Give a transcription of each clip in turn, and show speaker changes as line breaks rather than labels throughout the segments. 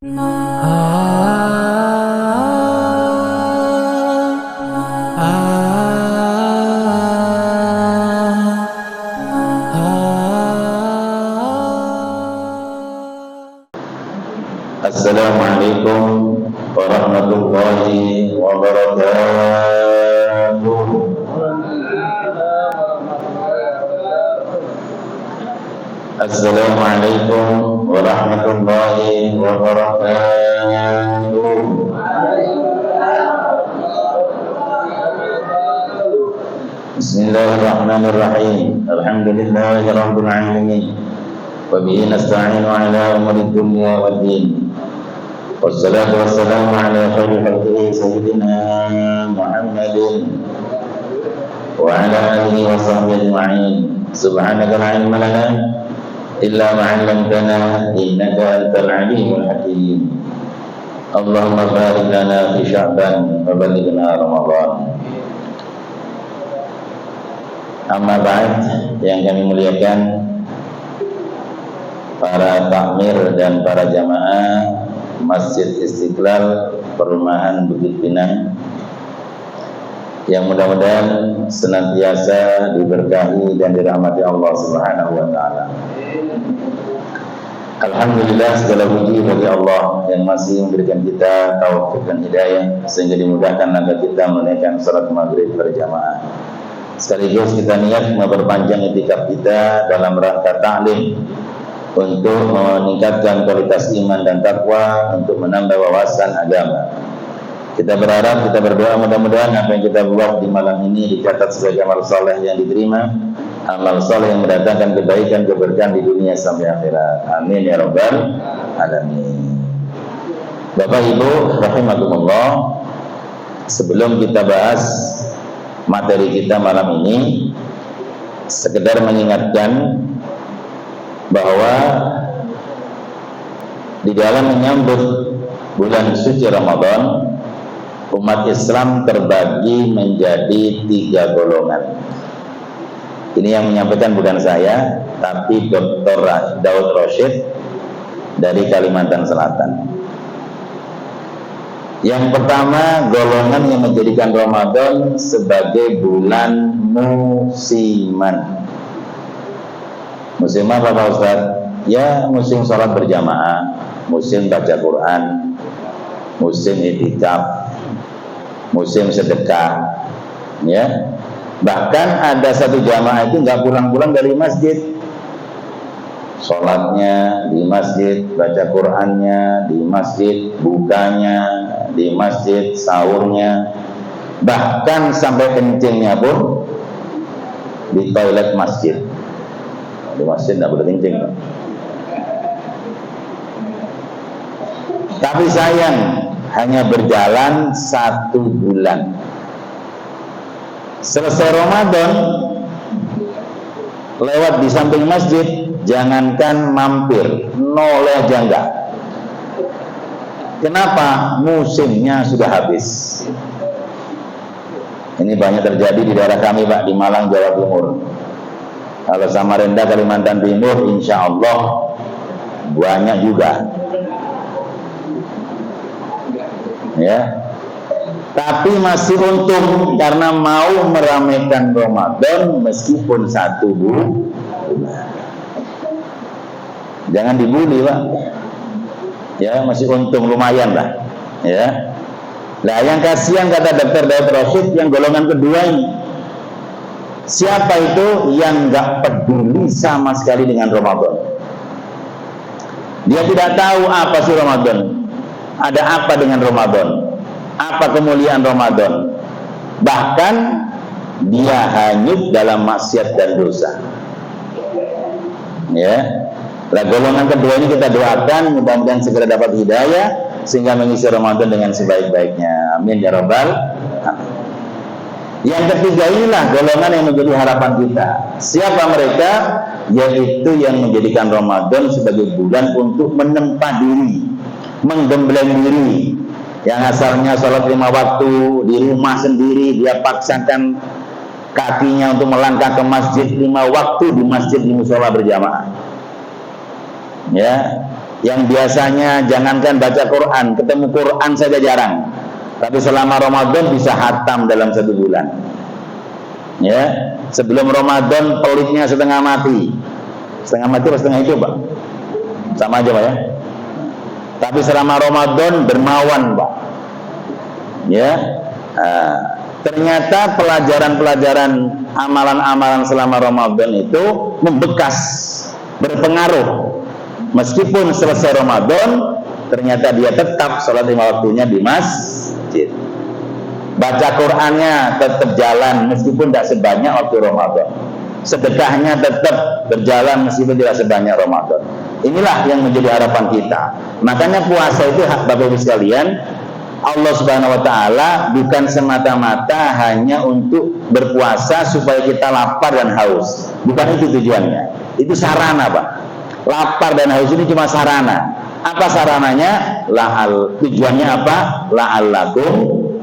Assalamualaikum warahmatullahi wabarakatuh. Assalamualaikum warahmatullahi wabarakatuh. Bismillahirrahmanirrahim. Alhamdulillahirabbil alamin. Wa bihi nasta'inu ala umuri dunya waddin. Wassalatu wassalamu ala khairi khalqihi sayyidina Muhammadin wa ala alihi wa sahbihi ajma'in. Subhanaka la ilma lana illa ma 'allamtana innaka antal alimul hakim. Allahumma barik lana fi Sya'ban wa ballighna Ramadan. Amma ba'd, yang kami muliakan para takmir dan para jamaah Masjid Istiqlal Perumahan Bukit Pinang, yang mudah-mudahan senantiasa diberkahi dan dirahmati Allah Subhanahu wa taala. Alhamdulillah, segala puji bagi Allah yang masih memberikan kita taufik dan hidayah sehingga dimudahkan agar kita menunaikan salat maghrib berjamaah. Sekaligus kita niat memperpanjang itikaf kita dalam rangka ta'lim untuk meningkatkan kualitas iman dan takwa, untuk menambah wawasan agama. Kita berharap, kita berdoa mudah-mudahan apa yang kita buat di malam ini dicatat sebagai amal saleh yang diterima, amal saleh yang mendatangkan kebaikan, keberkahan di dunia sampai akhirat. Amin ya rabbal alamin. Bapak Ibu rahimakumullah, sebelum kita bahas materi kita malam ini, sekedar mengingatkan bahwa di dalam menyambut bulan suci Ramadan, umat Islam terbagi menjadi 3 golongan. Ini yang menyampaikan bukan saya, tapi Dr. Daud Rosyid dari Kalimantan Selatan. Yang pertama, golongan yang menjadikan Ramadan sebagai bulan musiman. Musim apa Pak Ustaz? Ya, musim sholat berjamaah, musim baca Quran, musim itikaf, musim sedekah, ya. Bahkan ada satu jamaah itu nggak pulang-pulang dari masjid, sholatnya di masjid, baca Qurannya di masjid, bukanya di masjid, sahurnya, bahkan sampai kencingnya pun di toilet masjid. Di masjid tidak boleh kencing. Tapi sayang, hanya berjalan 1 bulan. Selesai Ramadan, lewat di samping masjid, jangankan mampir, noleh aja enggak. Kenapa? Musimnya sudah habis. Ini banyak terjadi di daerah kami Pak, di Malang, Jawa Timur. Kalau Samarinda, Kalimantan Timur, insya Allah banyak juga. Ya, tapi masih untung karena mau meramaikan Ramadan meskipun 1 bulan. Jangan dibully Pak. Ya, masih untung, lumayan lah. Ya. Nah, yang kasihan kata Dr. Daud Rosyid yang golongan kedua ini. Siapa itu yang gak peduli sama sekali dengan Ramadan? Dia tidak tahu apa sih Ramadan, ada apa dengan Ramadan, apa kemuliaan Ramadan. Bahkan dia hanyut dalam maksiat dan dosa. Ya, nah, golongan kedua ini kita doakan mudah-mudahan segera dapat hidayah sehingga mengisi Ramadan dengan sebaik-baiknya. Amin ya rabbal alamin. Yang ketiga inilah golongan yang menjadi harapan kita. Siapa mereka? Yaitu yang menjadikan Ramadan sebagai bulan untuk menempa diri, menggembleng diri. Yang asalnya sholat 5 waktu di rumah sendiri, dia paksakan kakinya untuk melangkah ke masjid 5 waktu di masjid, di musola berjamaah. Ya, yang biasanya jangankan baca Quran, ketemu Quran saja jarang, tapi selama Ramadan bisa khatam dalam 1 bulan. Ya, sebelum Ramadan pelitnya setengah mati atau setengah hidup, Pak? Sama aja, Pak, ya. Tapi selama Ramadan dermawan, Pak. Ya, ternyata pelajaran-pelajaran amalan-amalan selama Ramadan itu membekas, berpengaruh. Meskipun selesai Ramadan, ternyata dia tetap sholat 5 waktunya di masjid. Baca Qur'annya tetap jalan meskipun tidak sebanyak waktu Ramadan. Sedekahnya tetap berjalan meskipun tidak sebanyak Ramadan. Inilah yang menjadi harapan kita. Makanya puasa itu, Bapak Ibu sekalian, Allah Subhanahu wa Ta'ala bukan semata-mata hanya untuk berpuasa supaya kita lapar dan haus. Bukan itu tujuannya. Itu sarana, Pak. Lapar dan haus ini cuma sarana. Apa sarananya? Tujuannya apa? La'allakum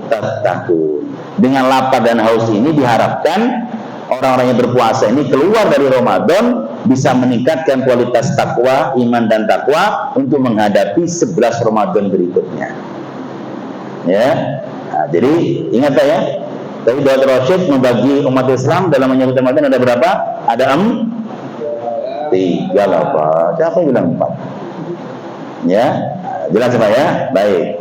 tattaqun. Dengan lapar dan haus ini diharapkan orang-orang yang berpuasa ini keluar dari Ramadan bisa meningkatkan kualitas takwa, iman dan takwa untuk menghadapi 11 Ramadan berikutnya. Ya, nah, jadi ingat ya, tadi Dr. Rashid membagi umat Islam dalam menyambut Ramadan ada berapa? Ada 3 lah, Pak. Siapa yang bilang 4? Ya, jelas Pak ya? Baik.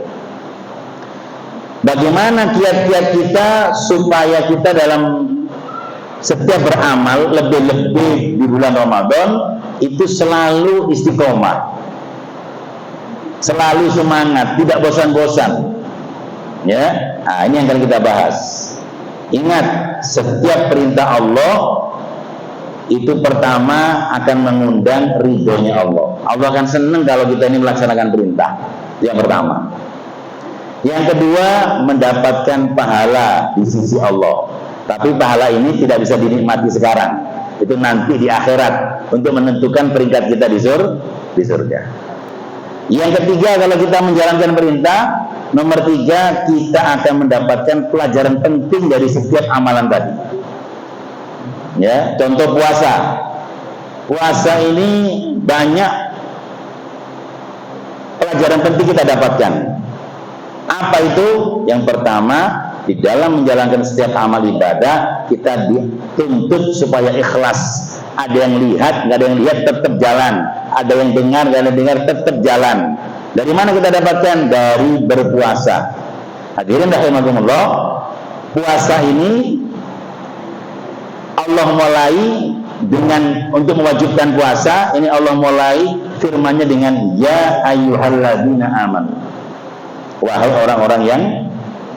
Bagaimana kiat-kiat kita supaya kita dalam setiap beramal lebih-lebih di bulan Ramadan itu selalu istiqomah, selalu semangat, tidak bosan-bosan. Ya, nah, ini yang akan kita bahas. Ingat, setiap perintah Allah itu pertama akan mengundang ridhonya Allah. Allah akan senang kalau kita ini melaksanakan perintah. Yang pertama. Yang kedua, mendapatkan pahala di sisi Allah. Tapi pahala ini tidak bisa dinikmati sekarang. Itu nanti di akhirat untuk menentukan peringkat kita di surga. Yang ketiga, kalau kita menjalankan perintah, nomor 3, kita akan mendapatkan pelajaran penting dari setiap amalan tadi. Ya, contoh puasa. Puasa ini banyak pelajaran penting kita dapatkan. Apa itu? Yang pertama, di dalam menjalankan setiap amal ibadah kita dituntut supaya ikhlas. Ada yang lihat, nggak ada yang lihat, tetap jalan. Ada yang dengar, nggak ada yang dengar, tetap jalan. Dari mana kita dapatkan? Dari berpuasa. Hadirin rahimakumullah, puasa ini Allah mulai dengan untuk mewajibkan puasa. Ini Allah mulai firman-Nya dengan ya ayyuhalladzina amanu. Wahai orang-orang yang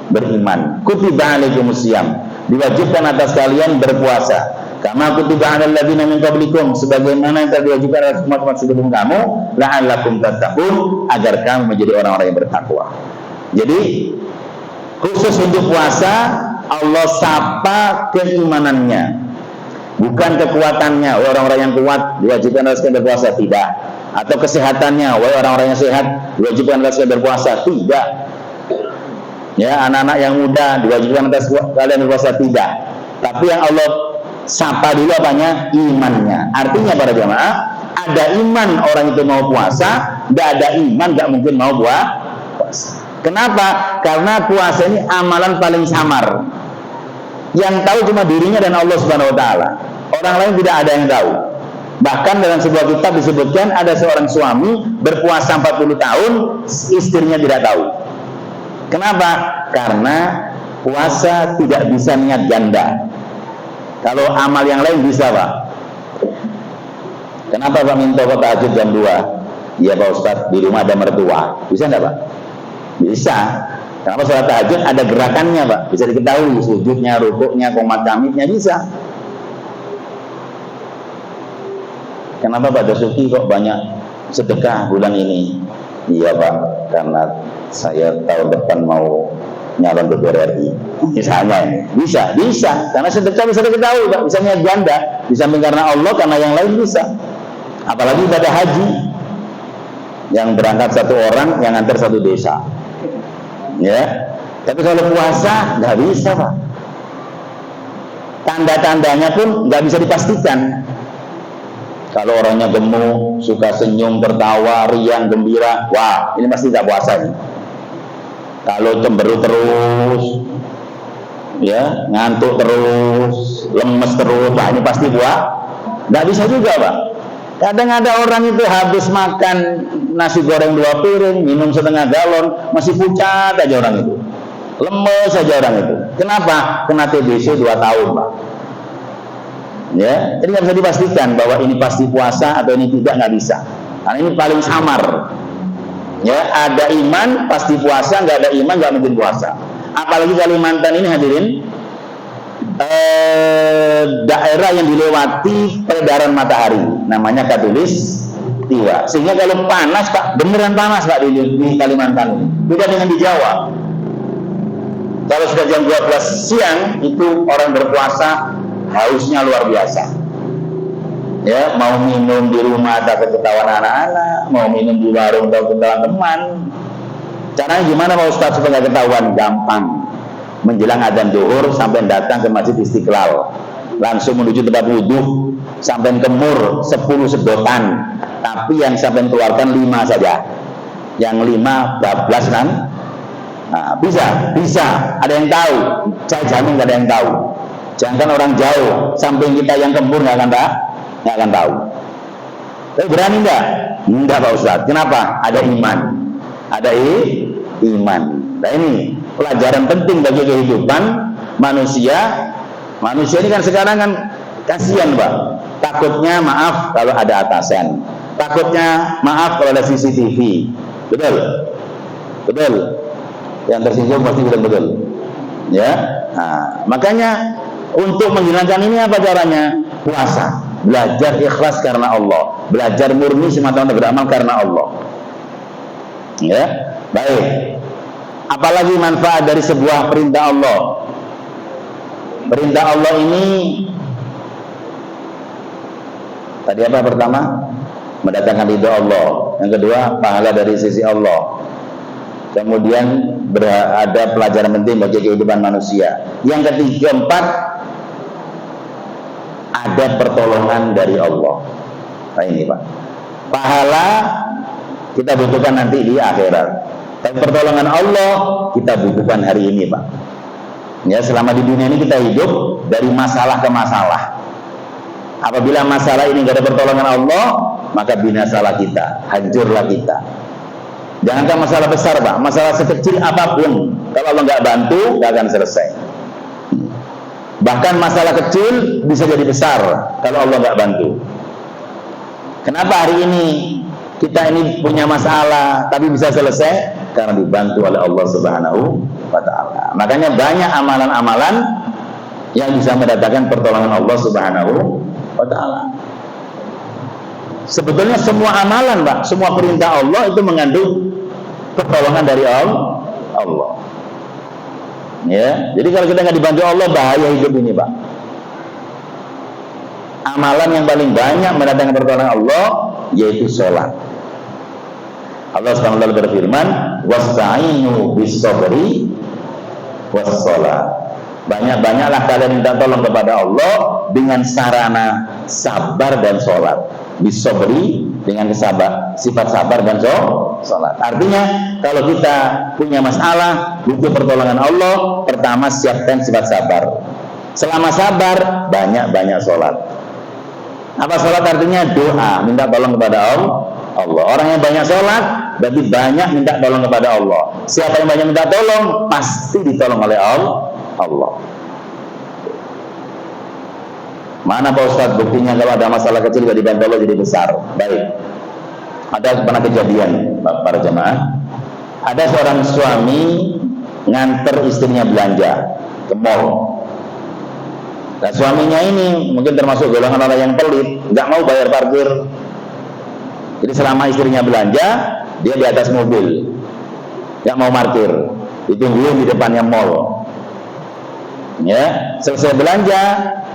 beriman, kutiba alaikumusiyam, diwajibkan atas kalian berpuasa. Kama kutiba alal ladzina min qablikum, sebagaimana yang telah diwajibkan atas umat-umat sebelum kamu, la'allakum tattaqun, agar kamu menjadi orang-orang yang bertakwa. Jadi khusus untuk puasa Allah sapa keimanannya, bukan kekuatannya. Wahai orang-orang yang kuat diwajibkan atas kalian berpuasa, tidak. Atau kesehatannya, wahai orang-orang yang sehat diwajibkan atas kalian berpuasa, tidak. Ya, anak-anak yang muda diwajibkan atas kalian berpuasa, tidak. Tapi yang Allah sapa dulu apanya? Imannya. Artinya para jamaah, ada iman orang itu mau puasa, tidak ada iman nggak mungkin mau puasa. Kenapa? Karena puasa ini amalan paling samar. Yang tahu cuma dirinya dan Allah Subhanahu wa Ta'ala. Orang lain tidak ada yang tahu. Bahkan dalam sebuah kitab disebutkan ada seorang suami berpuasa 40 tahun, istrinya tidak tahu. Kenapa? Karena puasa tidak bisa niat ganda. Kalau amal yang lain bisa, Pak. Kenapa Pak minta tahajud jam 2? Iya Pak Ustadz, di rumah ada mertua. Bisa enggak Pak? Bisa. Kenapa sholat tahajud ada gerakannya Pak? Bisa diketahui sujudnya, rukuknya, qomat qamitnya, bisa. Kenapa Pak Dasuki kok banyak sedekah bulan ini? Iya Pak, karena saya tahun depan mau nyalon DPR RI. Misalnya ini. Bisa. Karena sedekah bisa diketahui Pak. Bisa niat ganda. Bisa karena Allah, karena yang lain bisa. Apalagi ibadah haji. Yang berangkat 1 orang, yang antar 1 desa. Ya. Tapi kalau puasa nggak bisa Pak. Tanda-tandanya pun nggak bisa dipastikan. Kalau orangnya gemuk, suka senyum, tertawa, riang, gembira, wah ini pasti tidak puasa nih. Kalau cemberut terus, ya ngantuk terus, lemes terus, wah ini pasti nggak bisa juga Pak. Kadang ada orang itu habis makan nasi goreng 2 piring, minum setengah galon, masih pucat aja orang itu, lemes aja orang itu. Kenapa? Kena TBC 2 tahun Pak. Ya, jadi nggak bisa dipastikan bahwa ini pasti puasa atau ini tidak, nggak bisa. Karena ini paling samar. Ya, ada iman pasti puasa, nggak ada iman nggak mungkin puasa. Apalagi Kalimantan ini hadirin, daerah yang dilewati peredaran matahari, namanya Khatulistiwa. Sehingga kalau panas Pak, beneran panas Pak di Kalimantan ini. Beda dengan di Jawa. Kalau sudah jam 12 siang itu orang berpuasa hausnya luar biasa. Ya, mau minum di rumah takut ketahuan anak-anak, mau minum di warung takut ketahuan teman. Caranya gimana Pak Ustadz supaya nggak ketahuan? Gampang. Menjelang adzan zuhur sampai datang ke Masjid Istiqlal, langsung menuju tempat wudhu, sampai kemur 10 sedotan, tapi yang sampai keluarkan 5 saja, yang 5 bablas kan? Nah, bisa. Ada yang tahu? Saya jamin nggak ada yang tahu. Jangan orang jauh, samping kita yang kemur nggak akan tahu. Tapi berani nggak? Enggak Pak Ustadz. Kenapa? Ada iman. Ada iman. Nah ini pelajaran penting bagi kehidupan manusia. Manusia ini kan sekarang kan kasihan Pak. Takutnya maaf kalau ada atasan. Takutnya maaf kalau ada CCTV. Betul. Yang tersinggung pasti betul. Ya. Nah, makanya untuk menghilangkan ini apa caranya? Puasa. Belajar ikhlas karena Allah. Belajar murni semata-mata beramal karena Allah. Ya, baik. Apalagi manfaat dari sebuah perintah Allah? Perintah Allah ini tadi apa pertama? Mendatangkan ridho Allah. Yang kedua, pahala dari sisi Allah. Kemudian ada pelajaran penting bagi kehidupan manusia. Yang ketiga, 4, ada pertolongan dari Allah. Nah ini Pak, pahala kita butuhkan nanti di akhirat, tapi pertolongan Allah kita butuhkan hari ini Pak. Ya, selama di dunia ini kita hidup dari masalah ke masalah. Apabila masalah ini tidak ada pertolongan Allah, maka binasalah kita, hancurlah kita. Jangankan masalah besar Pak, masalah sekecil apapun, kalau Allah nggak bantu, nggak akan selesai. Bahkan masalah kecil bisa jadi besar kalau Allah nggak bantu. Kenapa hari ini kita ini punya masalah tapi bisa selesai? Karena dibantu oleh Allah Subhanahu wa Ta'ala. Makanya banyak amalan-amalan yang bisa mendatangkan pertolongan Allah Subhanahu wa Ta'ala. Sebetulnya semua amalan Pak, semua perintah Allah itu mengandung pertolongan dari Allah. Ya, jadi kalau kita nggak dibantu Allah, bahaya hidup ini Pak. Amalan yang paling banyak mendatangkan pertolongan Allah yaitu sholat. Allah SWT berfirman, wasta'inu bis-sabri was-sholat. Banyak-banyaklah kalian minta tolong kepada Allah dengan sarana sabar dan sholat. Bis-sabri dengan sifat sabar dan sholat. Artinya kalau kita punya masalah butuh pertolongan Allah, pertama siapkan sifat sabar. Selama sabar banyak-banyak sholat. Apa sholat artinya? Doa, minta tolong kepada Allah. Orang yang banyak sholat berarti banyak minta tolong kepada Allah. Siapa yang banyak minta tolong pasti ditolong oleh Allah. Mana Pak Ustadz buktinya kalau ada masalah kecil gak dibantu Allah jadi besar? Baik, ada pernah kejadian para jemaah, ada seorang suami nganter istrinya belanja ke mall. Nah suaminya ini mungkin termasuk golongan orang yang pelit, nggak mau bayar parkir. Jadi selama istrinya belanja, dia di atas mobil, nggak mau parkir, ditungguin di depannya mall. Ya, selesai belanja,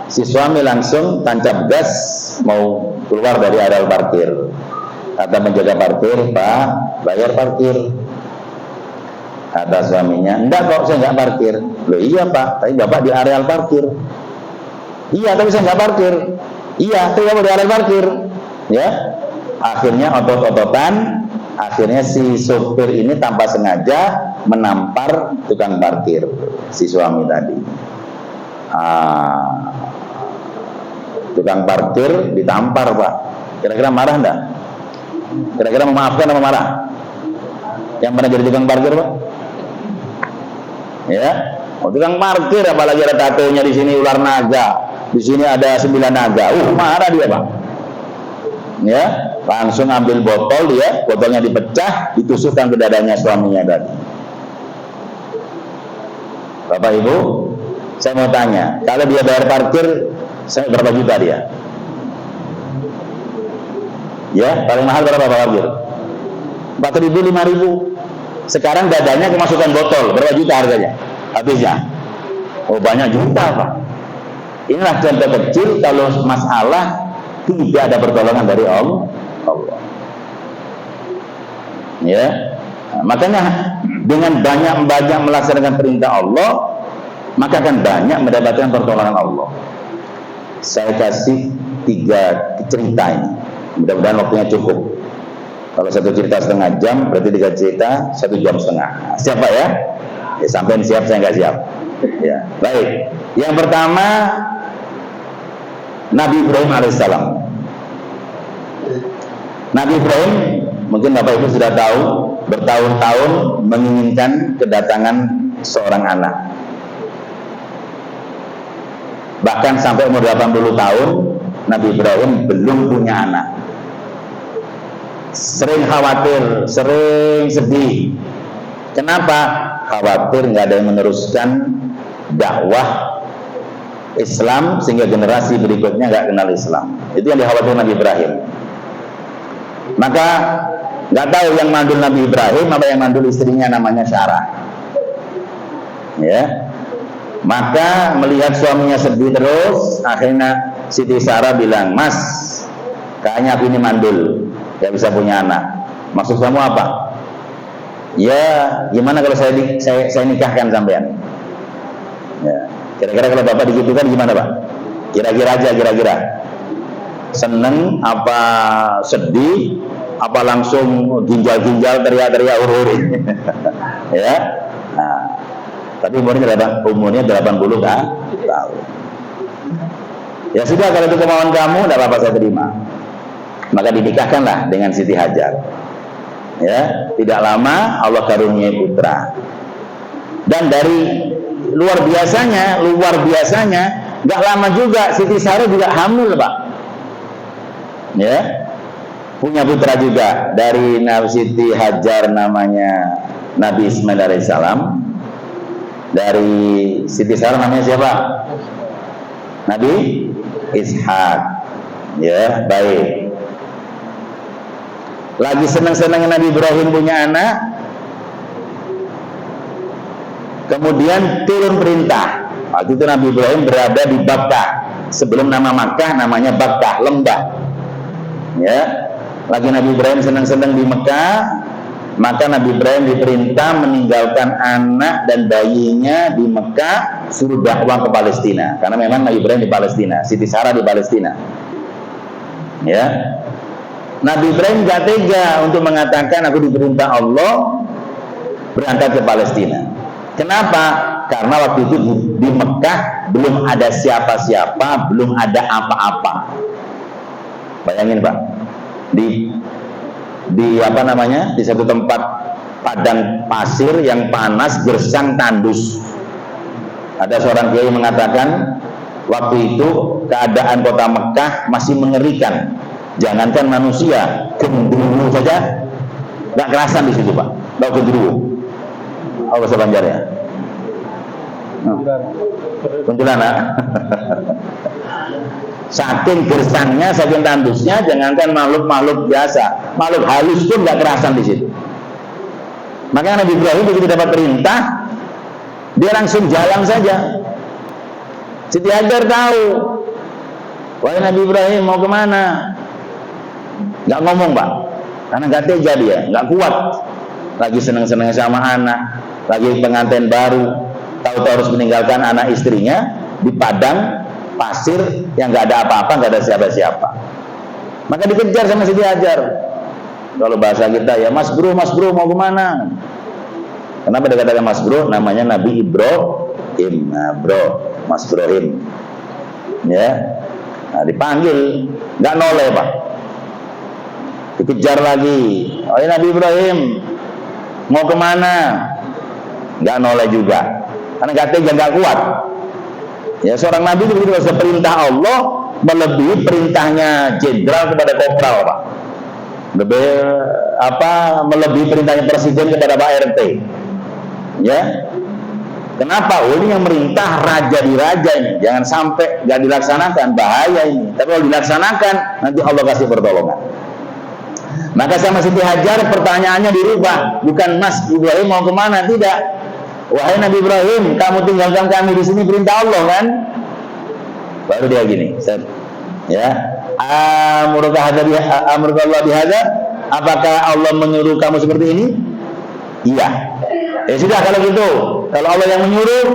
si suami langsung tancap gas mau keluar dari areal parkir. Kata penjaga parkir, Pak, bayar parkir. Kata suaminya, enggak kok, saya nggak parkir. Loh iya Pak, tapi Bapak di areal parkir. Iya, tapi saya nggak parkir. Iya, tapi Bapak di areal parkir. Ya, akhirnya otot-ototan, akhirnya si sopir ini tanpa sengaja menampar tukang parkir, si suami tadi. Tukang parkir ditampar, Pak. Kira-kira marah enggak? Kira-kira memaafkan apa marah? Yang pernah jadi tukang parkir, Pak? Ya, tukang parkir apalagi ada tatonya di sini ular naga, di sini ada 9 naga. Marah dia, Pak. Ya, langsung ambil botol dia, botolnya dipecah, ditusukkan ke dadanya suaminya tadi. Bapak Ibu, saya mau tanya, kalau dia bayar parkir, saya berapa juta dia? Ya, paling mahal berapa parkir? 4.000, 5.000. Sekarang dadanya kemasukan botol, berapa juta harganya? Habisnya? Oh, banyak juta, Pak. Inilah contoh kecil kalau masalah tidak ada pertolongan dari Allah. Ya, nah, makanya dengan banyak melaksanakan perintah Allah, maka akan banyak mendapatkan pertolongan Allah. Saya kasih 3 cerita ini. Mudah-mudahan waktunya cukup. Kalau 1 cerita setengah jam, berarti 3 cerita 1 jam setengah. Nah, siapa ya? Ya, sampai siap, saya nggak siap. Ya, baik. Yang pertama, Nabi Ibrahim alaihissalam. Nabi Ibrahim, mungkin Bapak Ibu sudah tahu, bertahun-tahun menginginkan kedatangan seorang anak. Bahkan sampai umur 80 tahun, Nabi Ibrahim belum punya anak. Sering khawatir, sering sedih. Kenapa? Khawatir nggak ada yang meneruskan dakwah Islam sehingga generasi berikutnya nggak kenal Islam. Itu yang dikhawatirkan Nabi Ibrahim. Maka nggak tahu yang mandul Nabi Ibrahim apa yang mandul istrinya namanya Sarah. Ya. Maka melihat suaminya sedih terus, akhirnya Siti Sarah bilang, "Mas, kayaknya aku ini mandul, gak bisa punya anak. Maksud kamu apa?" "Ya, gimana kalau saya nikahkan sampean?" Ya. Kira-kira kalau Bapak digitukan gimana, Pak? Kira-kira aja, kira-kira. Seneng apa sedih apa langsung ginjal-ginjal teriak-teriak hururi? Ya. Nah, tapi umurnya 80 tahun. Ya sudah, kalau itu kemauan kamu, tidak apa-apa, saya terima. Maka dinikahkanlah dengan Siti Hajar. Ya, tidak lama Allah karuniai putra. Dan dari luar biasanya, nggak lama juga Siti Sarah juga hamil, Pak. Ya, punya putra juga dari Siti Hajar, namanya Nabi Ismail alaihissalam. Dari Siti Sarah namanya siapa? Nabi Ishak. Ya, baik. Lagi senang-senang Nabi Ibrahim punya anak, kemudian turun perintah. Waktu itu Nabi Ibrahim berada di Bakkah. Sebelum nama Makkah namanya Bakkah, lembah. Ya, lagi Nabi Ibrahim senang-senang di Mekah, maka Nabi Ibrahim diperintah meninggalkan anak dan bayinya di Mekah, suruh dakwah ke Palestina. Karena memang Nabi Ibrahim di Palestina, Siti Sarah di Palestina. Ya, Nabi Ibrahim gak tega untuk mengatakan aku diperintah Allah berangkat ke Palestina. Kenapa? Karena waktu itu di Mekah belum ada siapa-siapa, belum ada apa-apa. Bayangin, Pak, di apa namanya, di satu tempat padang pasir yang panas, gersang, tandus. Ada seorang kiai mengatakan waktu itu keadaan kota Mekah masih mengerikan. Jangankan manusia, genderuwo saja nggak kerasan di situ, Pak. Bau genderuwo. Apa bahasa Banjar ya? Kuntilanak. Saking gersangnya, saking tandusnya, jangankan makhluk-makhluk biasa, makhluk halus pun nggak kerasan di situ. Makanya Nabi Ibrahim begitu dapat perintah, dia langsung jalan saja. Siti Hajar tahu, wahai Nabi Ibrahim mau kemana? Nggak ngomong, Pak, karena nggak tega dia, nggak kuat. Lagi seneng-seneng sama anak, lagi pengantin baru, tahu-tahu harus meninggalkan anak istrinya di padang pasir yang nggak ada apa-apa, nggak ada siapa-siapa. Maka dikejar sama Siti Hajar. Kalau bahasa kita ya, mas bro mau kemana? Kenapa dikatakan mas bro? Namanya Nabi Ibrahim. Nah, bro, mas Ibrahim. Ya, nah, dipanggil, nggak noleh pak. Dikejar lagi. Oh ya Nabi Ibrahim, mau kemana? Nggak noleh juga. Karena katanya nggak kuat. Ya seorang Nabi itu begitu, perintah Allah melebihi perintahnya jenderal kepada kopral pak. Lebih melebihi perintahnya presiden kepada Pak RT. Ya, kenapa? Oh ini yang merintah raja di raja ini, jangan sampai nggak dilaksanakan, bahaya ini. Tapi kalau dilaksanakan, nanti Allah kasih pertolongan. Maka sama Siti Hajar pertanyaannya dirubah, bukan Mas Ibrahim mau kemana, tidak. Wahai Nabi Ibrahim, kamu tinggalkan kami di sini perintah Allah kan? Baru dia gini, ya. Amurka Allah bihadza? Apakah Allah menyuruh kamu seperti ini? Iya. Ya sudah kalau gitu, kalau Allah yang menyuruh,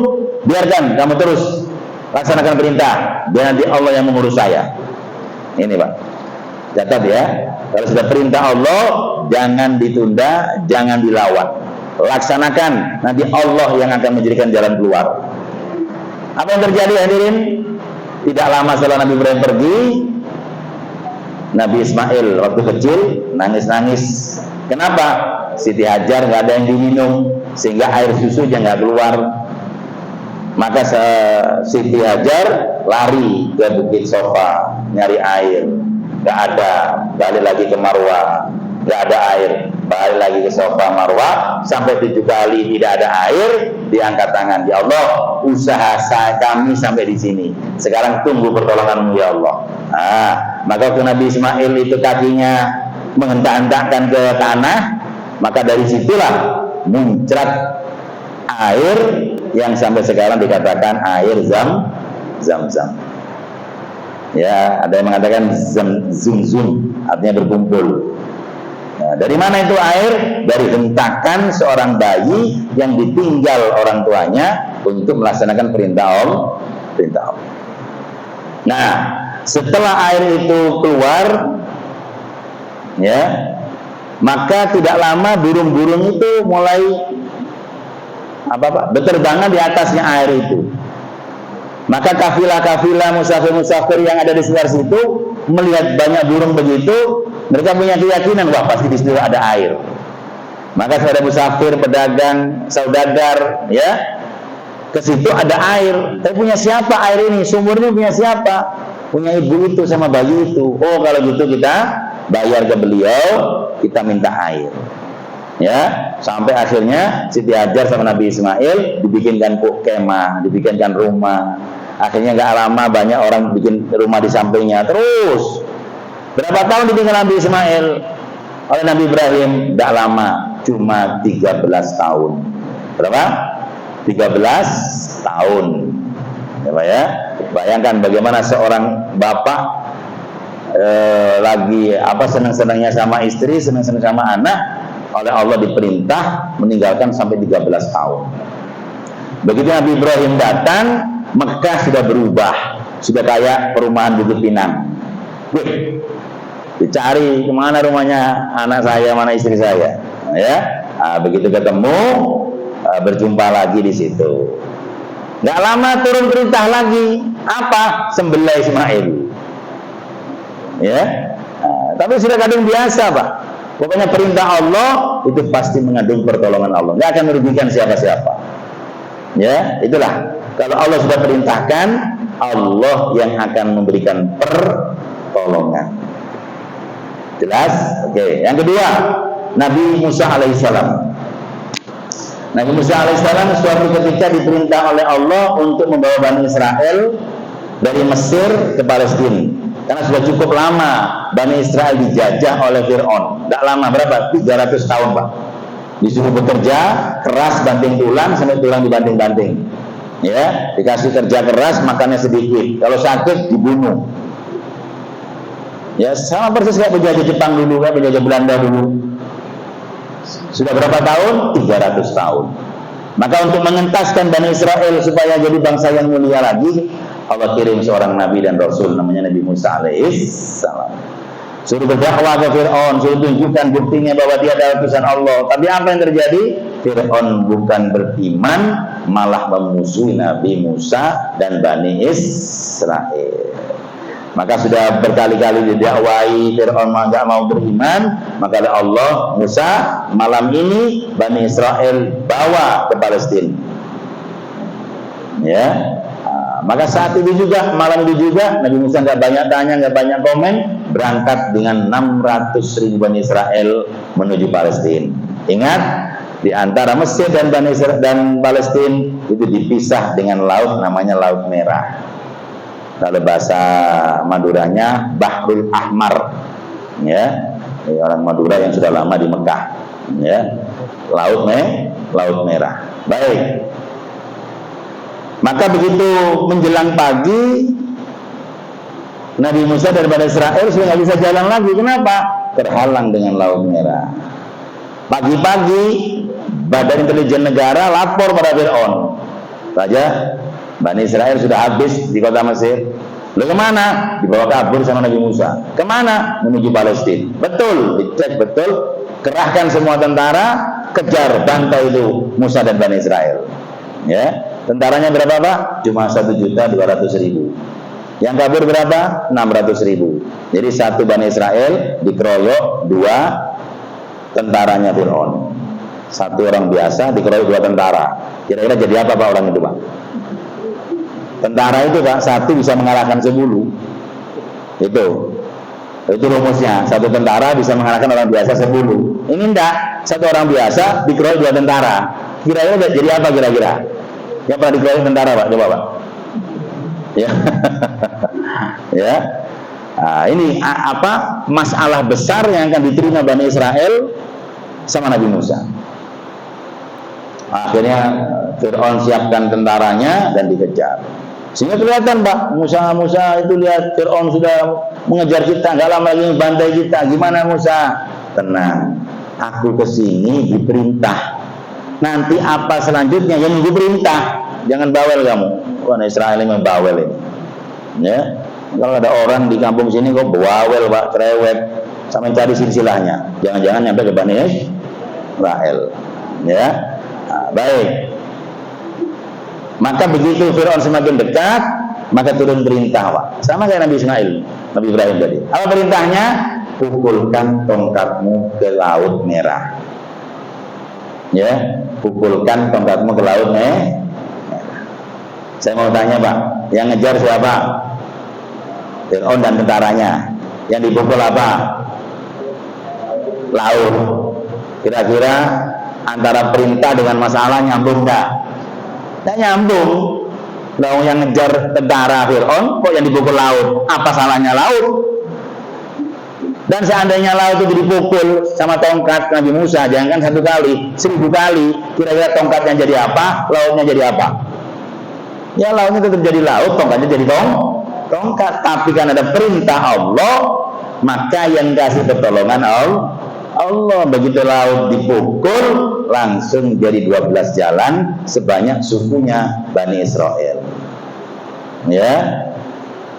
biarkan kamu terus laksanakan perintah. Biar nanti Allah yang mengurus saya. Ini Pak, catat ya. Kalau sudah perintah Allah, jangan ditunda, jangan dilawan. Laksanakan, nanti Allah yang akan menjadikan jalan keluar. Apa yang terjadi hadirin? Tidak lama setelah Nabi Ibrahim pergi, Nabi Ismail waktu kecil nangis-nangis. Kenapa? Siti Hajar nggak ada yang diminum, sehingga air susunya nggak keluar. Maka Siti Hajar lari ke Bukit Sofa nyari air, nggak ada. Balik lagi ke Marwah, nggak ada air. Balik lagi ke Sofa Marwah, sampai 7 kali tidak ada air. Diangkat tangan, ya Allah, usaha kami sampai di sini. Sekarang tunggu pertolongan-Mu ya Allah. Maka waktu Nabi Ismail itu kakinya menghentak-hentakkan ke tanah, maka dari situlah muncrat air yang sampai sekarang dikatakan air Zam-Zam. Ya, ada yang mengatakan Zum-Zum, artinya berkumpul. Nah, dari mana itu air? Dari hentakan seorang bayi yang ditinggal orang tuanya untuk melaksanakan perintah Allah. Nah, setelah air itu keluar, ya, maka tidak lama burung-burung itu mulai berterbangan di atasnya air itu. Maka kafilah-kafilah musafir-musafir yang ada di sekitar situ melihat banyak burung begitu, mereka punya keyakinan, wah pasti di situ ada air. Maka saudara musafir, pedagang, saudagar, ya, ke situ ada air. Tapi punya siapa air ini? Sumurnya punya siapa? Punya ibu itu sama bayi itu. Oh kalau gitu kita bayar ke beliau, kita minta air. Ya, sampai akhirnya Siti Hajar sama Nabi Ismail dibikinkan kemah, dibikinkan rumah. Akhirnya nggak lama banyak orang bikin rumah di sampingnya. Terus berapa tahun dibikin Nabi Ismail oleh Nabi Ibrahim? Nggak lama, cuma 13 tahun. Berapa? 13 tahun. Ya, bayangkan bagaimana seorang bapak lagi senang-senangnya sama istri, senang-senang sama anak, oleh Allah diperintah meninggalkan sampai 13 tahun. Begitu Nabi Ibrahim datang, Mekah sudah berubah, sudah kayak perumahan Bukit Pinang. Dicari kemana rumahnya anak saya, mana istri saya, ya. Begitu ketemu, berjumpa lagi di situ. Nggak lama turun perintah lagi, apa? Sembelih Ismail. Ya, tapi sudah kadang biasa pak. Pokoknya perintah Allah itu pasti mengandung pertolongan Allah, nggak akan merugikan siapa-siapa. Ya, itulah. Kalau Allah sudah perintahkan, Allah yang akan memberikan pertolongan. Jelas? Oke. Yang kedua, Nabi Musa alaihissalam. Nabi Musa alaihissalam suatu ketika diperintah oleh Allah untuk membawa Bani Israel dari Mesir ke Palestina. Karena sudah cukup lama Bani Israel dijajah oleh Fir'aun. Tidak lama, berapa? 300 tahun Pak. Disuruh bekerja keras banting tulang sampai tulang dibanting-banting. Ya, dikasih kerja keras, makannya sedikit. Kalau sakit dibunuh. Ya, sama persis kayak penjajah Jepang dulu, kayak penjajah Belanda dulu. Sudah berapa tahun? 300 tahun. Maka untuk mengentaskan Bani Israel supaya jadi bangsa yang mulia lagi, Allah kirim seorang nabi dan rasul namanya Nabi Musa alaihissalam. suruh berdakwah ke Fir'aun, suruh tunjukkan buktinya bahwa dia adalah utusan Allah. Tapi apa yang terjadi? Fir'aun bukan beriman, malah memusuhi Nabi Musa dan Bani Israel. Maka sudah berkali-kali didakwai, Fir'aun nggak mau beriman. Maka Allah, Musa, malam ini Bani Israel bawa ke Palestina. Ya, maka saat itu juga, malam itu juga, Nabi Musa nggak banyak tanya, nggak banyak komen, berangkat dengan 600.000 Bani Israel menuju Palestina. Ingat, di antara Mesir dan Bani Israel dan Palestina itu dipisah dengan laut, namanya Laut Merah. Kalau bahasa Maduranya Bahrul Ahmar, ya, orang Madura yang sudah lama di Mekah, ya, Laut Merah. Baik. Maka begitu menjelang pagi, Nabi Musa dan Bani Israel sudah nggak bisa jalan lagi. Kenapa? Terhalang dengan Laut Merah. Pagi-pagi, Badan Intelijen Negara lapor pada Fir'aun, Raja, Bani Israel sudah habis di kota Mesir. Lalu kemana? Dibawa kabur sama Nabi Musa. Kemana? Menuju Palestina. Betul, dicek betul. Kerahkan semua tentara, kejar, bantai itu Musa dan Bani Israel. Ya, tentaranya berapa Pak? Cuma 1.200.000. Yang kabur berapa? 600.000. Jadi satu Bani Israel dikeroyok 2 tentaranya Fir'aun. Satu orang biasa dikeroyok 2 tentara. Kira-kira jadi apa Pak orang itu Pak? Tentara itu Pak, satu bisa mengalahkan 10. Itu rumusnya. Satu tentara bisa mengalahkan orang biasa 10. Ini enggak, satu orang biasa dikeroyok 2 tentara. Kira-kira jadi apa kira-kira? Yang pernah dikeroyok tentara Pak, coba Pak. Ya. Ya. Nah, ini apa masalah besar yang akan diterima Bani Israel sama Nabi Musa. Akhirnya Fir'aun siapkan tentaranya dan dikejar. Sehingga kelihatan Pak, Musa itu lihat Fir'aun sudah mengejar kita, nggak lama lagi bantai kita. Gimana Musa? Tenang, aku kesini diperintah. Nanti apa selanjutnya yang nunggu perintah. Jangan bawel kamu. Bani Israel ini membawel ini. Ya, kalau ada orang di kampung sini kok bawel Pak, cerewet, sampai cari silsilahnya. Jangan-jangan nyampe ke Bani Israel. Ya, nah, baik. Maka begitu Fir'aun semakin dekat, maka turun perintah Pak. Sama kayak Nabi Ismail, Nabi Ibrahim tadi. Apa perintahnya? Pukulkan tongkatmu ke Laut Merah. Ya, pukulkan tongkatmu ke Laut Merah. Saya mau tanya Pak, yang ngejar siapa? Fir'aun dan tentaranya. Yang dipukul apa? Laut. Kira-kira antara perintah dengan masalah nyambung nggak? Nggak nyambung. Lalu yang ngejar tentara Fir'aun, kok yang dipukul laut? Apa salahnya laut? Dan seandainya laut itu dipukul sama tongkat Nabi Musa, jangan 1 kali, 1000 kali, kira-kira tongkatnya jadi apa? Lautnya jadi apa? Ya lautnya tetap jadi laut, tongkatnya jadi tongkat. Tapi kan ada perintah Allah, maka yang kasih pertolongan Allah. Begitu laut dipukul, langsung jadi 12 jalan sebanyak sukunya Bani Israel. Ya,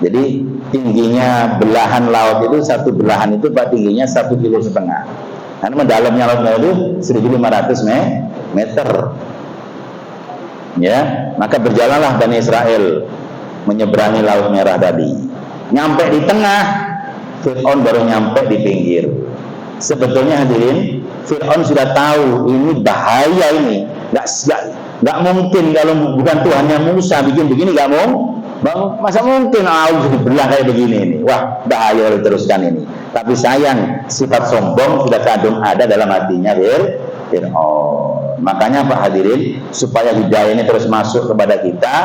jadi tingginya belahan laut itu, satu belahan itu Pak tingginya 1,5 kilo. Karena mendalamnya lautnya itu 1.500 meter. Ya, maka berjalanlah Bani Israel menyeberangi Laut Merah tadi. Nyampe di tengah, Fir'aun baru nyampe di pinggir. Sebetulnya hadirin, Fir'aun sudah tahu ini bahaya ini. Nggak mungkin kalau bukan Tuhannya Musa bikin begini, nggak mau. Masa mungkin Allah dibelah kayak begini ini. Wah, bahaya kalau diteruskan ini. Tapi sayang, sifat sombong sudah kadung ada dalam hatinya Fir'aun. Makanya Pak hadirin, supaya hidayah ini terus masuk kepada kita,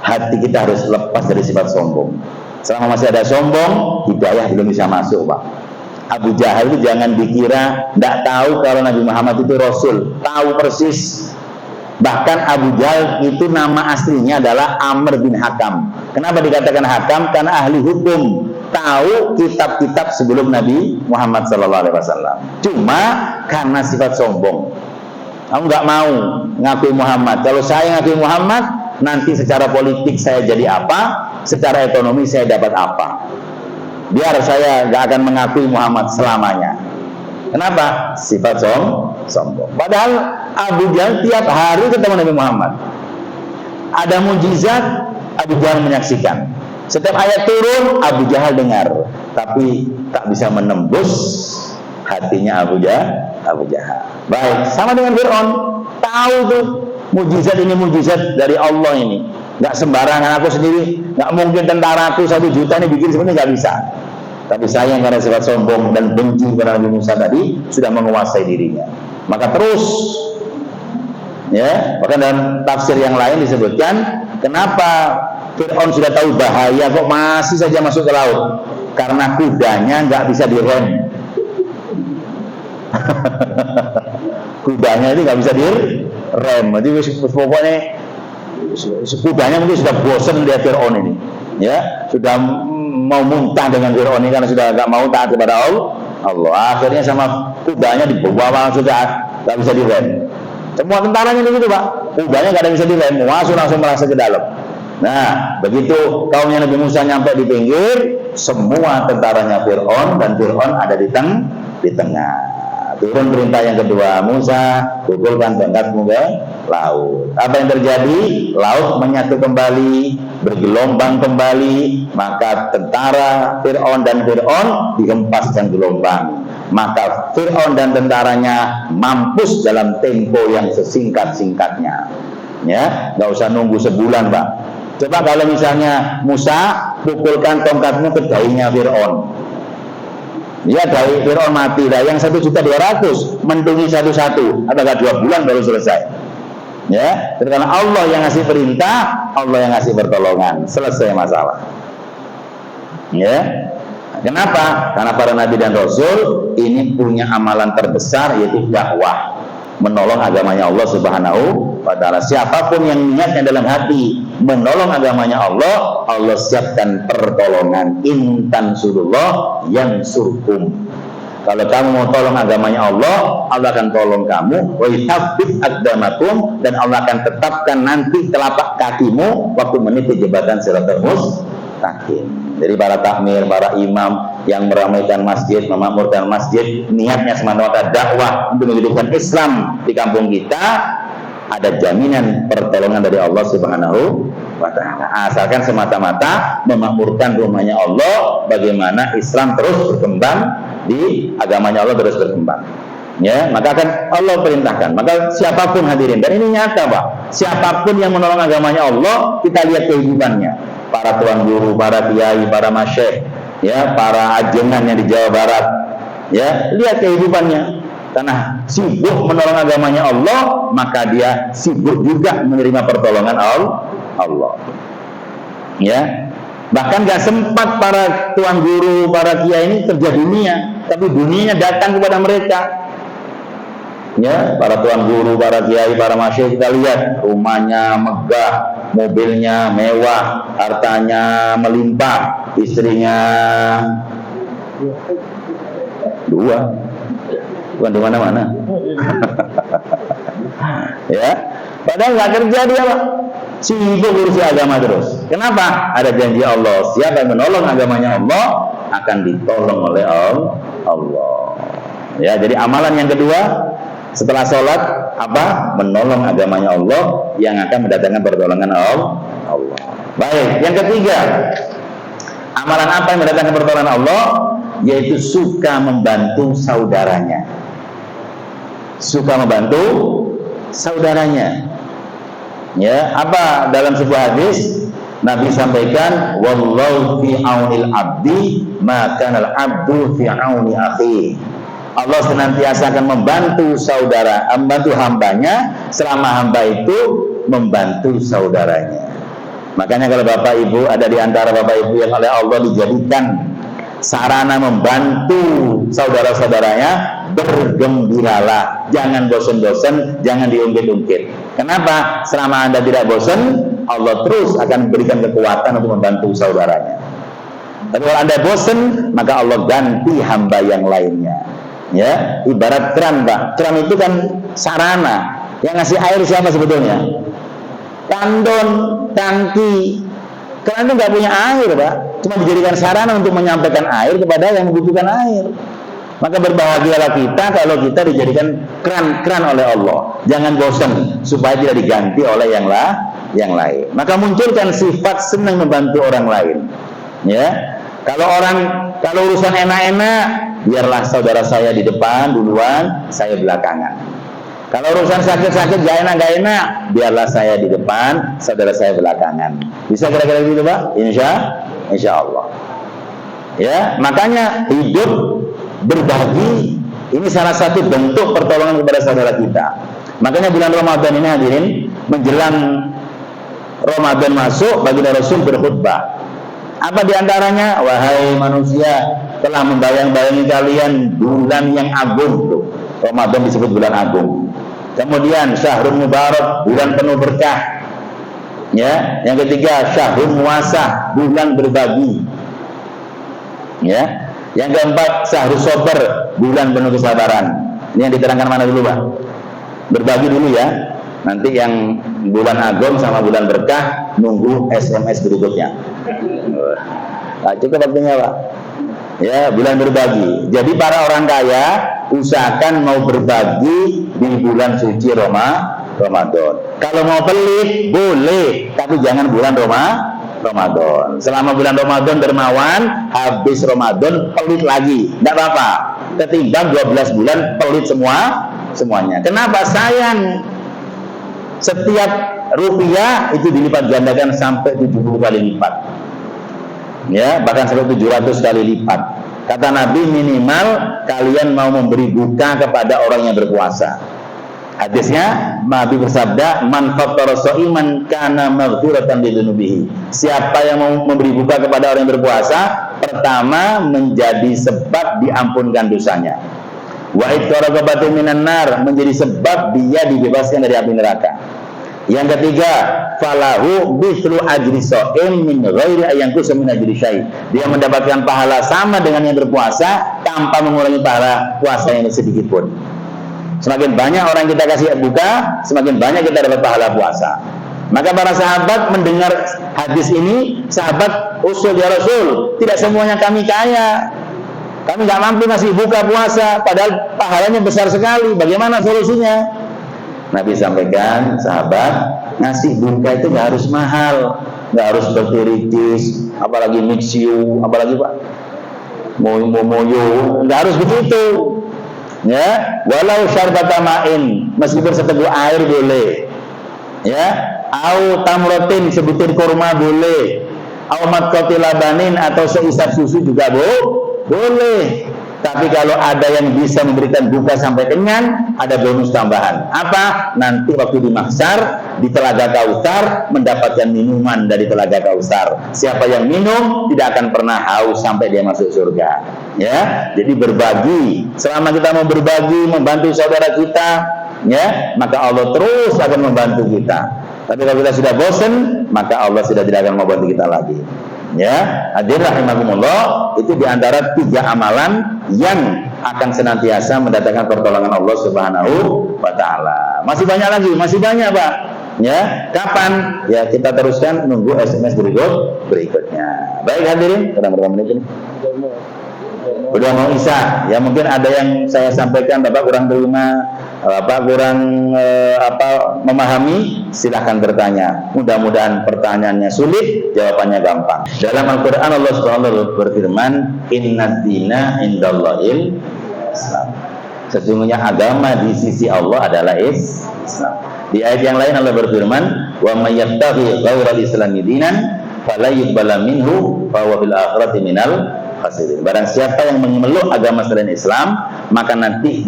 hati kita harus lepas dari sifat sombong. Selama masih ada sombong, hidayah belum bisa masuk Pak. Abu Jahal itu jangan dikira tidak tahu kalau Nabi Muhammad itu Rasul. Tahu persis. Bahkan Abu Jahal itu nama aslinya adalah Amr bin Hakam. Kenapa dikatakan Hakam? Karena ahli hukum, tahu kitab-kitab sebelum Nabi Muhammad SAW. Cuma karena sifat sombong, aku nggak mau ngakui Muhammad. Kalau saya ngakui Muhammad, nanti secara politik saya jadi apa, secara ekonomi saya dapat apa. biar saya gak akan mengakui Muhammad selamanya. Kenapa? Sifat sombong. Padahal Abu Jahal tiap hari ketemu Nabi Muhammad. Ada mujizat, Abu Jahal menyaksikan. Setiap ayat turun, Abu Jahal dengar, tapi tak bisa menembus hatinya Abu Jahal. Baik, sama dengan Fir'aun. Tahu tuh mujizat ini mujizat dari Allah ini. Nggak sembarangan, aku sendiri nggak mungkin tentaraku 1 juta ini bikin sebenarnya nggak bisa. Tapi sayang karena sifat sombong dan benci kepada Nabi Musa tadi sudah menguasai dirinya. Maka terus, ya, bahkan dalam tafsir yang lain disebutkan, kenapa Fir'aun sudah tahu bahaya kok masih saja masuk ke laut? Karena kudanya nggak bisa direm. Kudanya itu nggak bisa direm. Jadi pokoknya kudanya mungkin sudah bosan lihat Fir'aun ini, ya, sudah mau muntah dengan Fir'aun ini karena sudah nggak mau taat kepada Allah. Akhirnya sama kudanya dibawa sudah nggak bisa direm. Semua tentaranya begitu, Pak. Kudanya nggak ada yang bisa direm, langsung merasa ke dalam. Nah, begitu kaumnya Nabi Musa nyampe di pinggir, semua tentaranya Fir'aun, dan Fir'aun ada di tengah. Turun perintah yang kedua, Musa, pukulkan tongkatmu ke laut. Apa yang terjadi? Laut menyatu kembali, bergelombang kembali, maka tentara Fir'aun dan Fir'aun dihempaskan gelombang. Maka Fir'aun dan tentaranya mampus dalam tempo yang sesingkat-singkatnya. Ya, nggak usah nunggu sebulan, Pak. Coba kalau misalnya Musa pukulkan tongkatmu ke dahinya Fir'aun. Ya, dari Fir'aun mati lah, yang 1.200.000 mendungi satu-satu, apakah 2 bulan baru selesai? Ya, karena Allah yang ngasih perintah, Allah yang ngasih pertolongan, selesai masalah. Ya, kenapa? Karena para nabi dan rasul ini punya amalan terbesar, yaitu dakwah, menolong agamanya Allah Subhanahu wa ta'ala. Siapapun yang niatnya dalam hati menolong agamanya Allah, Allah siapkan pertolongan. In tansurullah yansurkum. Kalau kamu mau tolong agamanya Allah, Allah akan tolong kamu. Wa yuthabbit aqdamakum, dan Allah akan tetapkan nanti telapak kakimu waktu meniti jembatan Shiratal Mustaqim. Jadi para takmir, para imam yang meramaikan masjid, memakmurkan masjid, niatnya semata-mata dakwah untuk menghidupkan Islam di kampung kita, ada jaminan pertolongan dari Allah Subhanahu wa ta'ala. Asalkan semata-mata memakmurkan rumahnya Allah, bagaimana Islam terus berkembang, di agamanya Allah terus berkembang. Ya, maka akan Allah perintahkan. Maka siapapun hadirin, dan ini nyata, Pak, siapapun yang menolong agamanya Allah, kita lihat kehidupannya. Para tuan guru, para kiai, para masyayikh, ya, para ajengan yang di Jawa Barat, ya, lihat kehidupannya. Karena sibuk menolong agamanya Allah, maka dia sibuk juga menerima pertolongan Allah. Ya, bahkan gak sempat para tuan guru, para kiai ini kerja dunia, tapi dunianya datang kepada mereka. Ya, para tuan guru, para kiai, para masyayikh, kita lihat rumahnya megah, mobilnya mewah, hartanya melimpah, istrinya 2. Bukan di mana-mana. Ya, padahal nggak kerja dia, Pak. Sibuk urusi agama terus. Kenapa? Ada janji Allah. Siapa yang menolong agamanya Allah akan ditolong oleh Allah. Ya, jadi amalan yang kedua setelah sholat apa? Menolong agamanya Allah yang akan mendatangkan pertolongan Allah. Baik, yang ketiga, amalan apa yang mendatangkan pertolongan Allah? Yaitu suka membantu saudaranya. Suka membantu saudaranya. Ya, apa dalam sebuah hadis Nabi sampaikan, wallahu fi aunil abdi ma kana al abdu fi auni akhi. Allah senantiasa akan membantu saudara, membantu hambanya selama hamba itu membantu saudaranya. Makanya kalau Bapak Ibu ada di antara Bapak Ibu yang oleh Allah dijadikan sarana membantu saudara-saudaranya, bergembiralah, jangan bosan-bosan, jangan diungkit-ungkit. Kenapa? Selama Anda tidak bosan, Allah terus akan memberikan kekuatan untuk membantu saudaranya. Tapi kalau Anda bosan, maka Allah ganti hamba yang lainnya. Ya, ibarat keran, Pak. Keran itu kan sarana. Yang ngasih air siapa sebetulnya? Tandon, tangki. Karena itu nggak punya air, Pak. Cuma dijadikan sarana untuk menyampaikan air kepada yang membutuhkan air. Maka berbahagialah kita kalau kita dijadikan keran oleh Allah. Jangan bosan supaya tidak diganti oleh yang lain. Maka munculkan sifat senang membantu orang lain. Ya, kalau urusan enak-enak, biarlah saudara saya di depan duluan, saya belakangan. Kalau urusan sakit-sakit gak enak, biarlah saya di depan, saudara saya belakangan. Bisa kira-kira gitu, Pak? Insya Allah. Ya, makanya hidup berbagi ini salah satu bentuk pertolongan kepada saudara kita. Makanya bulan Ramadan ini hadirin, menjelang Ramadan masuk, baginda Rasul berkhutbah. Apa diantaranya? Wahai manusia, telah membayang-bayangi kalian bulan yang agung tuh. Ramadan disebut bulan agung. Kemudian Syahrul Mubarak, bulan penuh berkah. Ya, yang ketiga Syahrul Muasa, bulan berbagi. Ya, yang keempat Syahrul Sober, bulan penuh kesabaran. Ini yang diterangkan mana dulu, Pak? Berbagi dulu ya. Nanti yang bulan agung sama bulan berkah nunggu SMS berikutnya. Nah, cukup waktunya, Pak. Ya, bulan berbagi. Jadi para orang kaya usahakan mau berbagi di bulan suci Ramadan. Kalau mau pelit boleh, tapi jangan bulan Ramadan. Selama bulan Ramadan dermawan, habis Ramadan pelit lagi, tidak apa-apa. Ketimbang 12 bulan pelit semuanya. Kenapa? Sayang. Setiap rupiah itu dilipat gandakan sampai 70 kali lipat. Ya, bahkan sampai 700 kali lipat. Kata Nabi, minimal kalian mau memberi buka kepada orang yang berpuasa. Hadisnya Nabi bersabda, man fattara sha'iman kana maghfiratan lidzunubihi. Siapa yang mau memberi buka kepada orang yang berpuasa, pertama menjadi sebab diampunkan dosanya. Wa ittaraqa minan nar, menjadi sebab dia dibebaskan dari api neraka. Yang ketiga, falahu mithlu ajri sha'im min ghairi ayyanqusa min ajri syai'. Dia mendapatkan pahala sama dengan yang berpuasa tanpa mengurangi pahala puasa yang sedikit pun. Semakin banyak orang kita kasih buka, semakin banyak kita dapat pahala puasa. Maka para sahabat mendengar hadis ini, sahabat usul ya Rasul, tidak semuanya kami kaya. Kami nggak mampu ngasih buka puasa, padahal pahalanya besar sekali. Bagaimana solusinya? Nabi sampaikan, sahabat, ngasih buka itu nggak harus mahal, nggak harus bertiridis, apalagi mixiu, apalagi Pak moyo, nggak harus begitu. Ya, walau syarbata ma'in, meskipun seteguk air boleh. Ya, au tamrotin, sebutir kurma boleh. Au matqati labanin, atau seisap susu juga boleh. Tapi kalau ada yang bisa memberikan buka sampai kenyang, ada bonus tambahan. Apa? Nanti waktu di mahsyar, di Telaga Kautsar, mendapatkan minuman dari Telaga Kautsar. Siapa yang minum tidak akan pernah haus sampai dia masuk surga. Ya, jadi berbagi. Selama kita mau berbagi, membantu saudara kita, ya, maka Allah terus akan membantu kita. Tapi kalau kita sudah bosan, maka Allah sudah tidak akan membantu kita lagi. Ya, hadirin rahimakumullah, itu diantara 3 amalan yang akan senantiasa mendatangkan pertolongan Allah Subhanahu wa Ta'ala. Masih banyak lagi, masih banyak, Pak. Ya, kapan? Ya, kita teruskan nunggu SMS berikutnya. Baik hadirin, berapa menit ini? Udah mau isya. Ya, mungkin ada yang saya sampaikan Bapak kurang terima, Bapak kurang memahami, silahkan bertanya. Mudah-mudahan pertanyaannya sulit, jawabannya gampang. Dalam Al-Quran Allah SWT berfirman, Inna dina indallahil Islam. Sesungguhnya agama di sisi Allah adalah Islam. Di ayat yang lain Allah berfirman, wa may yabtaghi ghairal islami dinan fala yuqbala minhu fa huwa fil akhirati minal khasirin. Barang siapa yang memeluk agama selain Islam, maka nanti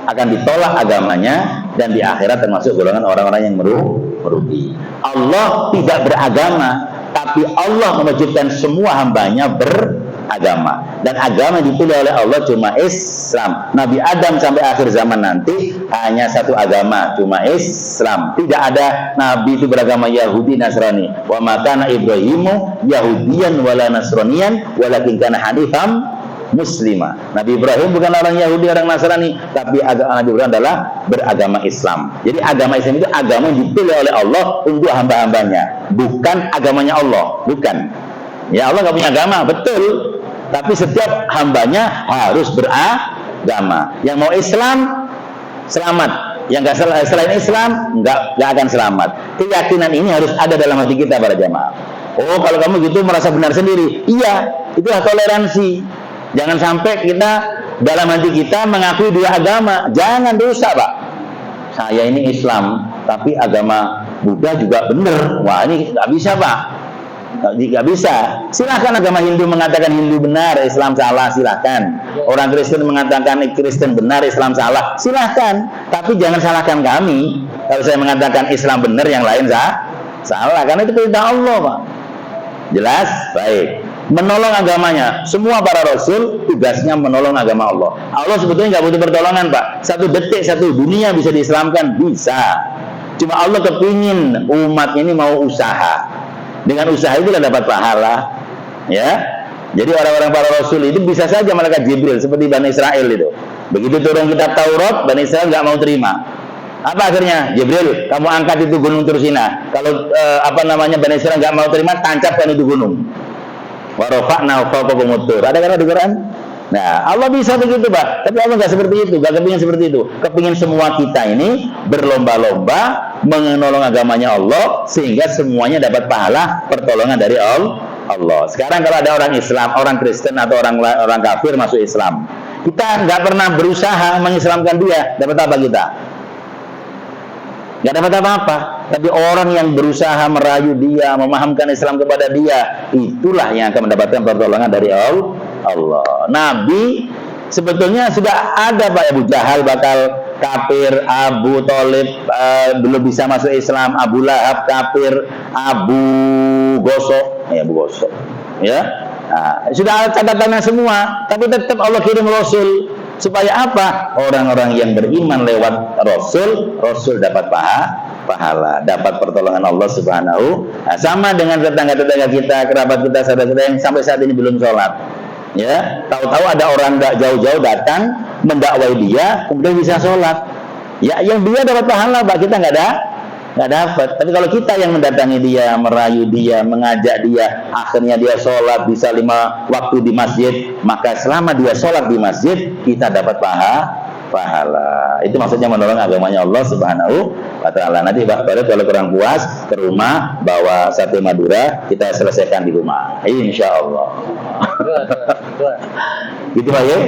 akan ditolak agamanya, dan di akhirat termasuk golongan orang-orang yang merugi. Allah tidak beragama, tapi Allah mewajibkan semua hambanya beragama, dan agama yang dipilih oleh Allah cuma Islam. Nabi Adam sampai akhir zaman nanti hanya satu agama, cuma Islam. Tidak ada Nabi itu beragama Yahudi, Nasrani. Wa ma kana Ibrahimu Yahudiyan wala Nasraniyan walakin kana hanifan muslima. Nabi Ibrahim bukan orang Yahudi, orang Nasrani, tapi Nabi Ibrahim adalah beragama Islam. Jadi agama Islam itu agama yang dipilih oleh Allah untuk hamba-hambanya, bukan agamanya Allah, bukan. Ya, Allah nggak punya agama, betul. Tapi setiap hambanya harus beragama. Yang mau Islam selamat, yang nggak selain Islam nggak akan selamat. Keyakinan ini harus ada dalam hati kita para jamaah. Oh, kalau kamu gitu merasa benar sendiri, iya, itulah toleransi. Jangan sampai kita dalam hati kita mengakui dua agama. Jangan dosa, Pak. Saya ini Islam, tapi agama Buddha juga benar. Wah, ini nggak bisa, Pak. Nggak bisa. Silahkan agama Hindu mengatakan Hindu benar, Islam salah, silahkan. Orang Kristen mengatakan Kristen benar, Islam salah, silahkan. Tapi jangan salahkan kami kalau saya mengatakan Islam benar, yang lain salah. Karena itu perintah Allah, Pak. Jelas? Baik. Menolong agamanya. Semua para rasul tugasnya menolong agama Allah. Allah sebetulnya nggak butuh pertolongan, Pak. Satu detik, satu dunia bisa diislamkan, bisa. Cuma Allah kepingin umatnya ini mau usaha. Dengan usaha itulah dapat pahala. Ya. Jadi orang-orang para rasul itu bisa saja malaikat Jibril seperti Bani Israel itu. Begitu turun kitab Taurat, Bani Israel nggak mau terima. Apa akhirnya? Jibril, kamu angkat itu gunung Tursina. Kalau Bani Israel nggak mau terima, tancapkan itu gunung. Wa rafa'na fawqakum at-tur. Ada kan di Quran? Nah, Allah bisa begitu, Pak. Tapi Allah nggak seperti itu, nggak kepingin seperti itu. Kepingin semua kita ini berlomba-lomba menolong agamanya Allah sehingga semuanya dapat pahala pertolongan dari Allah. Sekarang kalau ada orang Islam, orang Kristen atau orang kafir masuk Islam, kita nggak pernah berusaha mengislamkan dia, dapat apa kita? Nggak dapat apa-apa. Tapi orang yang berusaha merayu dia, memahamkan Islam kepada dia, itulah yang akan mendapatkan pertolongan dari Allah. Nabi sebetulnya sudah ada, Pak. Abu Jahal bakal kafir, Abu Thalib belum bisa masuk Islam, Abu Lahab kafir, Abu Gosok, ya. Nah, sudah ada catatannya semua, tapi tetap Allah kirim Rasul. Supaya apa? Orang-orang yang beriman lewat Rasul dapat pahala, dapat pertolongan Allah Subhanahu. Nah, sama dengan tetangga-tetangga kita, kerabat kita, saudara kita yang sampai saat ini belum sholat. Ya, tahu-tahu ada orang jauh-jauh datang mendakwai dia, kemudian bisa sholat. Ya, yang dia dapat pahala, Pak, kita nggak dapat. Tapi kalau kita yang mendatangi dia, merayu dia, mengajak dia, akhirnya dia sholat bisa 5 waktu di masjid, maka selama dia sholat di masjid, kita dapat pahala. Itu maksudnya menolong agamanya Allah Subhanahu wa ta'ala. Nanti Pak Barat kalau kurang puas ke rumah bawa sate Madura, kita selesaikan di rumah, insya Allah. Gitu Pak ya?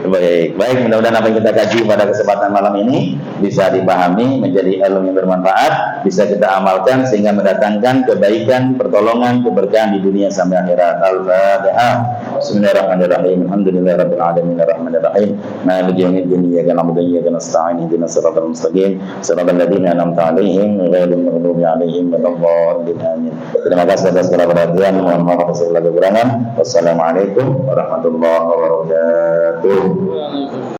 Baik, mudah-mudahan apa yang kita kaji pada kesempatan malam ini bisa dipahami, menjadi ilmu yang bermanfaat, bisa kita amalkan sehingga mendatangkan kebaikan, pertolongan, keberkahan di dunia sampai akhirat. Al-Fatihah. Bismillahirrahmanirrahim. Alhamdulillahirabbil alamin arrahmanir rahim. Maliki yaumiddin. Iyyaka na'budu wa iyyaka nasta'in. Ihdinas siratal mustaqim. Siratal ladzina an'amta 'alaihim ghairil maghdubi 'alaihim waladdallin. Amin. Terima kasih atas segala perhatian. Mohon maaf atas segala kekurangan. Wassalamualaikum warahmatullahi wabarakatuh.